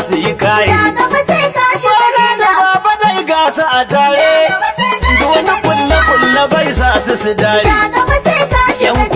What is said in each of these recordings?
su yi kayi. Ja gaba sai ka shiga Bola da bila. baba dai gasa a tare. Ja gaba sai ka Wani shiga kulle-kulle bai sa su dare. Ja gaba sai ka shiga Yan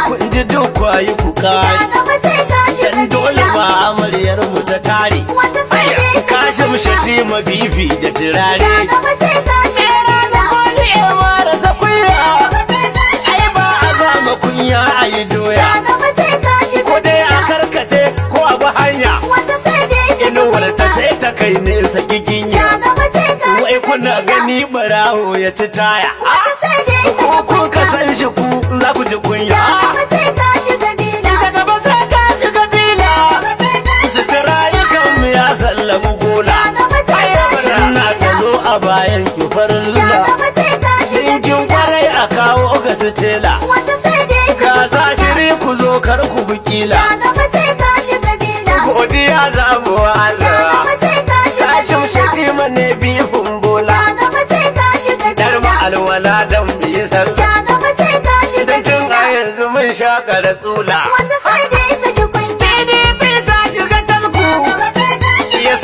kundi duk kwayi ku Ja kare. gaba sai ka shiga Dan dole ba amaryar mu ta tare. Wasu sai dai su Kashim kunya. Shatima bibi da Ja turare. gaba sai ka shiga bila. Kwali ya marasa Ja kunya. gaba sai ka Ai shiga ba a zama kunya a yi Ja doya. gaba sai ka shiga Ko dai a bila. karkace ko a bi hanya. Wasu sai dai su Inuwar ta kunya. sai ta kai nesa Ja giginya. gaba sai ka Wai shiga kuna bila. gani barawo ya ci taya. Wasu sai dai su Ko kun kunya. ka san shi ku za ku ji kunya. Ja gaba sai ka shiga bila. Ta gaba sai ta shiga bila. Ja gaba sai ka shiga Sutura yakan mu ya sallamu gola. Ja gaba sai ka shiga Sanna ta bila. zo a bayan ki farin Ja lula. gaba sai ka shiga Dinkin bila. kwarai a kawo ga sitela. Wasu sai dai su Ga kunya. zahiri ku zo kar ku bukila. Ja gaba sai ka shiga bila. Godiya za mu wa Ja Allah. gaba sai ka shiga Kashim bila. Shatima ne bihun bola. Ja gaba sai ka shiga Dar bila. alwala dan biyi sarka. Ja gaba sai ka shiga Dan tun bila. a yanzu mun shaƙa da tsula. Wasu sai dai su ji kunya. PDP ta shiga tasku. Ja gaba sai ka shiga Ya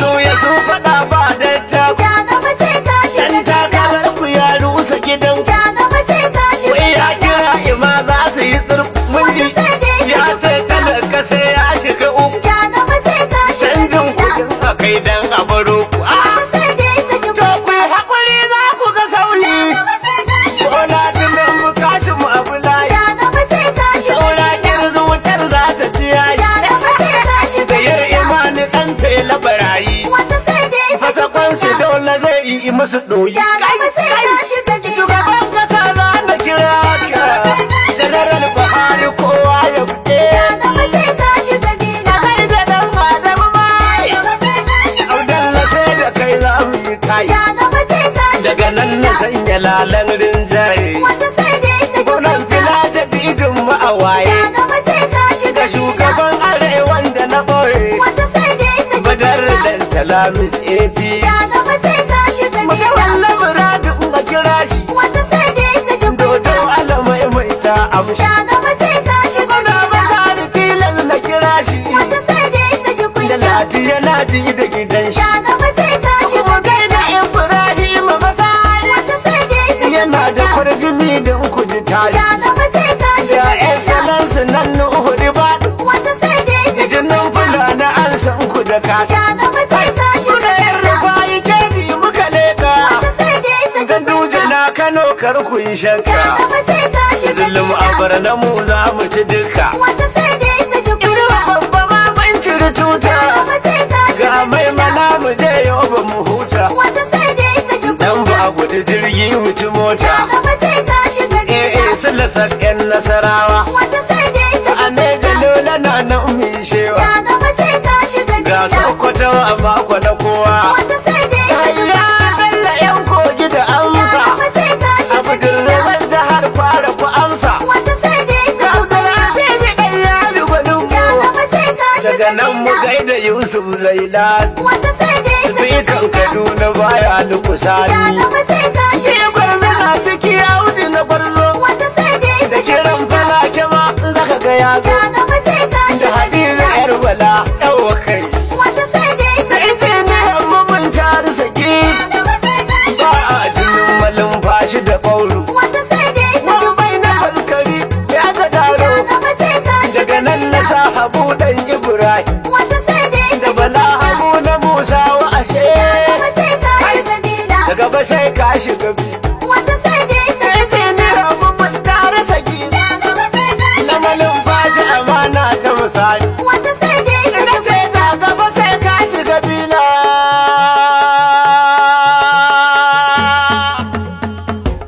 so faɗa ba da taku. Ja gaba sai ka shiga Dan bila. takarar ku ya rusa gidan ku. Ja gaba sai ka shiga Wai ya bila. kira ima za su yi tsirku. Mun ji Wasu sai dai su ya ji sai kunya. talaka sai ya shiga uku. Ja gaba sai ka shiga Canjin bila. kuɗin a kai dan a baro ku. Wasu sai dai su ji To ku kunya. yi haƙuri za ku ga sauyi. Ja gaba sai ka shiga Bola bila. tunan mu kashin mu abu layi. Ja gaba sai ka shiga Saura bila. kirzu wutar za ta ci yayi. Ja gaba sai ka shiga Da yar bila. imani ɗan fela barayi. Wasu sai dai su ji Fasakon su kunya. dole zai yi musu ɗoyi. Ja gaba sai ka shiga bila. Shugaban kasa za na kira ka. General Buhari kowa ya buɗe. Ja gaba sai ka shiga bila. Kai da ɗan Adamu mai. Ja gaba sai ka shiga Abdalla sai da kai za mu yi kai. Ja gaba sai ka shiga Daga nan na bila. sanya lalan rinjaye. Wasu sai dai su ji Gwamnan kunya. fila da bijin mu a waye. Ja gaba sai ka shiga Ga bila. shugaban arewan da na ɓoye. Wasu sai dai su ji Badar kunya. dan Talamis AP. Ja gaba sai ka shiga bila. Mutawalla muradin ga kira shi. Wasu sai dai su ji Dodo kunya. alamai mai ta amshi. Ja gaba sai ka shiga Gwamna bila. Masari tilas na kira shi. Wasu sai dai su ji Da kunya. lati yana ji da gidan shi. Ja gaba sai ka shiga Kuma kai da bila. Ibrahim Masari. Wasu sai dai su ji Yana da kunya. kwarjini da uku ji tari. Ja gaba sai ka Da shiga ƴan bila. salansu nan na uhuri ba. Wasu sai dai su ji Jinin kunya. fulani an san ku da kata. Ja gaba sai ka Su shiga da ƴan bila. rufayi kebi muka leka. Wasu sai dai su ji Ganduje kunya. na Kano kar ku yi Ja shakka. gaba sai ka shiga Zulum bila. a bar na mu za mu ci duka. Wasu sai dai su ji Ido kunya. babba ma mun ciri tuta. Ja gaba sai ka Ga shiga mai bila. mana mu je yau ba mu huta. Wasu sai dai su ji Dan kunya. ba gudu jirgi wuci Ja mota. gaba sai ka shiga bila. Sula sakken nasarawa. Wasu sai dai su A ji ne kunya. jalola na nan min shewa. Ja gaba sai ka shiga Ga bila. Sokoto a mako na kowa. Wasu sai dai su ji Hayya kunya. bella yan kogi da Ja amsa. gaba sai ka shiga Abdul bila. Rahman jihar fara ku amsa. Wasu sai dai su ji Abdul kunya. Aziz ɗan yaro gwanin Ja mu. gaba sai ka shiga Daga nan mu bila. gaida Yusuf Zailan. Wasu sai dai su ji Sai kan kunya. Kaduna baya Ja lukusani. gaba sai ka Ke shiga gwarzo bila. na ciki Audu na gwarzo. Wasu sai dai su Da ji kiran kunya. falake ma zaka ga ya zo. Ja gaba sai ka Da shiga Hadiza bila. yar bala yawa kai. Wasu sai dai su Da ji ita ne kunya. amma mun taru saki. Ja gaba sai ka Ba shiga a jinin bila. malin fashi da ƙauru. Wasu sai dai su ji Wani bai na kunya. faskari ya ga Ja daro. gaba sai ka shiga Daga nan na bila. sa Habu dan Ibrahim. Wasu sai dai su Da ji bala kunya. Habu na Musa wa ashe. Ja gaba sai ka shiga bila. Da gaba sai ka shiga bi. Wasu sai dai su ji Ita ne kunya. amma mun taru saki. Ja gaba sai ka Na shiga malin bila. fashi amana ta misali. Wasu sai dai su Ina ji ce kunya. da gaba sai ka shiga bila.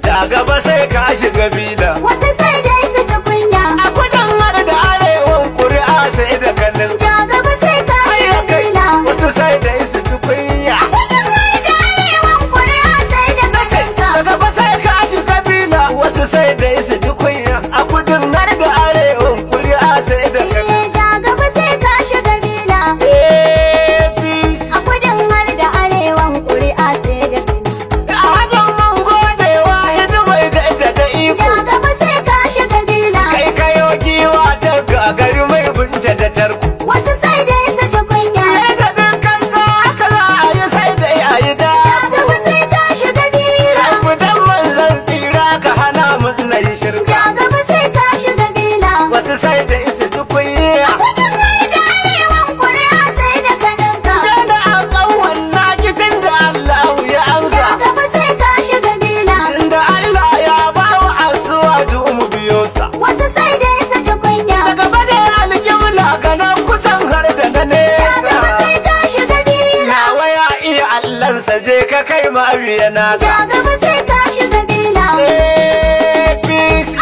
Da gaba sai ka shiga bila. Wasu sai dai su ji kunya. A kudin har da arewan kuri'a sai da kanin. Ja gaba sai ka shiga bila. Wasu sai da su ci kunya. Kudin mai da arewan kuri'a sai da kacinka. Da gaba sai ka shiga bila. Wasu sai da su ci kunya. A kudin har da arewan kuri'a sai da kanin. Eh, ja gaba sai ka shiga bila. APC. A kudin har da arewan kuri'a sai da kacinka. A hakan mun gode wa hidimai da iko. Ja gaba sai balansa je ka kai ma biya na Ja gaba sai ka shiga bila. APC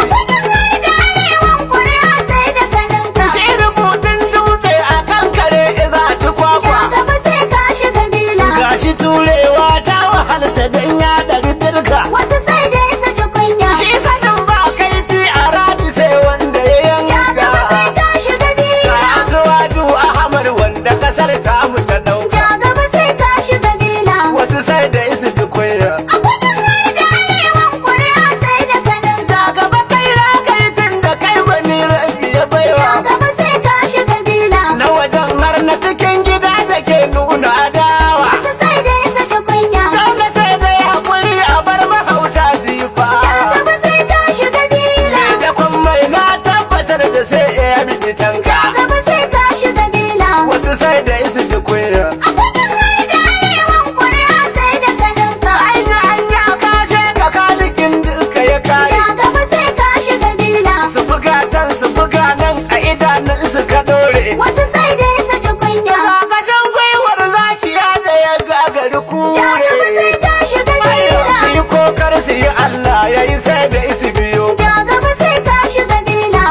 A fagen har da arewan kuri'a sai da ganinka. shi rubutun dutse a kan kare za ci Ja kwakwa gaba sai ka shiga bila. gashi turewa ta wahalta don ya ɗari dirka Wasu sai da isa ci kunya. shi sanin ba kaifi a radi sai wanda ya Ja gaba sai yanka ka shiga bila. Asuwaju Ahmad wanda kasar tamu ta dauka Ja gaba sai ka shiga bila. wasu sai da isu tukunya A fagen har da arewan kuri'a sai da ganinka. gaba kai ragai tun da kai bani rabi ya Ja baiwa gaba sai ka shiga bila. na wajen har na cikin gida da ke nuna adawa Wasu sai da isa ci kunya. dole sai dai hakuri a bar mahauta zifa Ja gaba sai ka shiga bila. da kun mai na tabbatar da sai ya bi tanka Ja gaba sai ka shiga bila. wasu sai da isu tukunya A fagen har da arewan kuri'a sai da ganinka. anya kashe ka kalikin duka ya kare Ja gaba sai ka shiga bila. su buga can su buga nan a idanun su ka dore Wasu sai da isa ci kunya. Kakashin gwiwar zakiya da ya gagari Ja gaba sai kure ka shiga su bila. yi kokar su yi Allah ya yi sai da isi biyu Ja gaba sai ka shiga bila.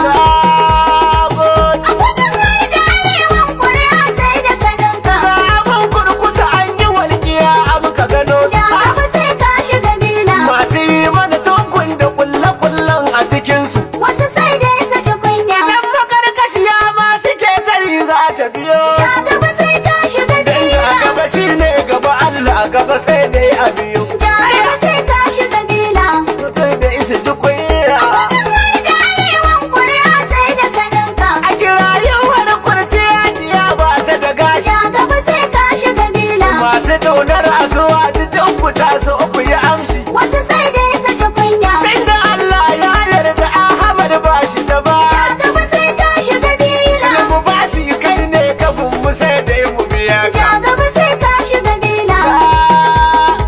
Sabon A fagen har da arewan kuri'a sai da ganinka. abin kurkusa an yi walƙiya abu ka gano Ja su gaba sai ka shiga bila. masu yi mana tunkun da kulle-kullen a cikinsu Wasu sai da isa ci kunya. dan makarkashiya ma suke tari za ta biyo Ja gaba sai ka shiga dan a bila. gaba shi ne gaba Allah gaba sai dai a biyu Ja gaba sai ka shiga bila. mutum da isi tukunya A fagen har da arewan kuri'a sai da ganinka. a kirayewar kurciya diya ba ta da gashi Ja gaba sai ka shiga bila. masu kaunar asuwa duk fita su uku yi amshi Wasu sai da isa ci kunya. inda Allah ya yarda Ahmad ba shi da ba Ja gaba sai ka shiga bila. mu ba shi kai ne kafin mu sai dai mu biya Ja ka gaba sai ka shiga bila.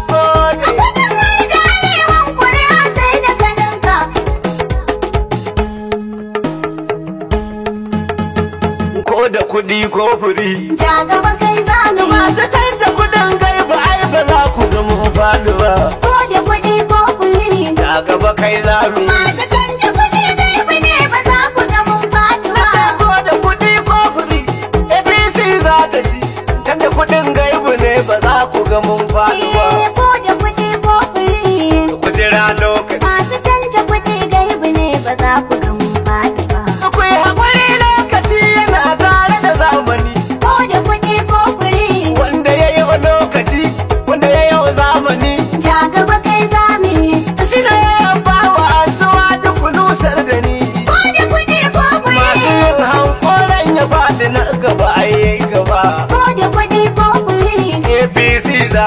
Sabon A fagen har da arewan kuri'a sai da ganinka. ko da kuɗi ko furi Ja gaba kai za mu yi. masu canja kuɗin gaiba ai ba za ku ga mu faɗi ba Ko da kuɗi ko kuri. da gaba kai za mu yi Masu canja kuɗi gaibi ne ba za ku ga mun faɗi ba. ko da kuɗi ko furi APC za ta ci canja kuɗin gaibu ne ba za ku ga mun faɗi ba Ko da kuɗi ko kuri. ku jira lokaci Masu canja kuɗi gaibi ne ba za ku ga mun faɗi ba. ku yi haƙuri lokaci yana tare da zamani Ko da kuɗi ko kuri. wanda ya yi wa lokaci wanda ya yi wa zamani Ja gaba kai za mu yi. shi ne ya ba wa asuwa duk nusar da ni Ko da kuɗi ko kuri. masu yin hankoran ya faɗi na gaba ai gaba Ko da kuɗi ko kuri. APC za